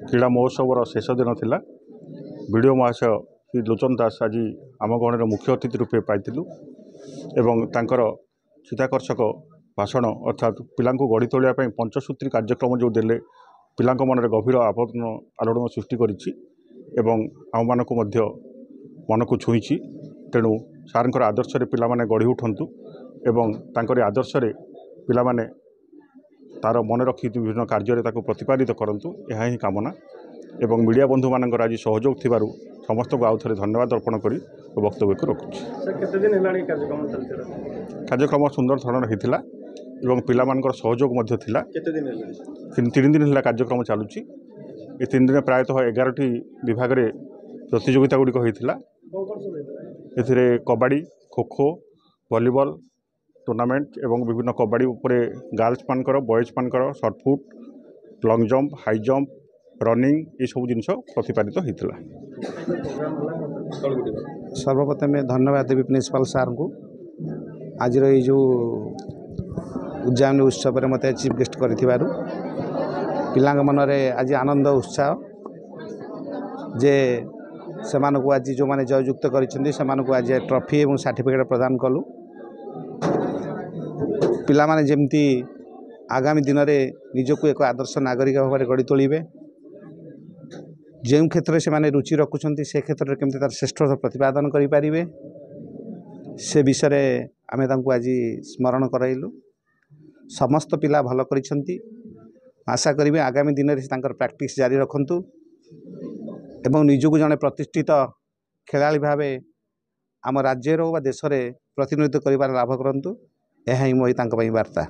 क्रीड़ा महोत्सव शेष दिन थिला वीडियो महाशय श्री लोचन दास आज आम गणर मुख्य अतिथि रूपे पाइलु एवं तांकर चिताकर्षक भाषण अर्थात पिला गढ़ी तोलिया पंचसूत्री कार्यक्रम जो देले पिला मन गभीर आलोड़न सृष्टि करिछि एवं आम मानक मन को छुई तेणु सार आदर्श पिला माने गढ़ी उठंतु एवं तांकर आदर्श पिला माने तार मन रखी विभिन्न कार्य प्रतिपादित करंतु यह ही कामना एवं मीडिया बंधु मानकर आज सहयोग थिबारु समस्त को आउ थे धन्यवाद अर्पण करी वक्तव्य को रखुछि। कार्यक्रम सुंदर धरण होता एवं पिला मानकर सहयोग मध्य थिला। 3 दिन है कार्यक्रम चलुची। ये 3 दिन प्रायतः 11टी विभाग रे प्रतियोगिता गुड़िक होता एथिरे कबड्डी खो खो वॉलीबॉल टूर्नामेंट एवं विभिन्न कबड्डी उपरे गर्ल्स मानकर बॉयज मानकर shot put long jump high jump running ये सब जिन प्रतिपादित होता। सर्वप्रथम धन्यवाद देवी प्रिंसिपाल सार को आज जो उद्यान उत्सव मत चीफ गेस्ट कर पिला मन में आज आनंद उत्साह जे से आज जो मैंने जययुक्त कर आज ट्रॉफी और सर्टिफिकेट प्रदान कलु पिला माने जेमती आगामी दिन में निजक एक आदर्श नागरिक भाव में गढ़ी तोलिबे जो क्षेत्र से माने रुचि रखुंट से क्षेत्र में केमती तार श्रेष्ठ प्रतिपादन करें से विषय आमे तांको आज स्मरण कराइलु। समस्त पिला भल करिसेंती आशा करी आगामी दिन में तांकर प्रैक्टिस जारी रखंतु एवं निजक जड़े प्रतिष्ठित खेलाड़ी भाव आम राज्यर व देश में प्रतिनिधित्व कर लाभ करंतु यह ही मोई तांको पई वार्ता।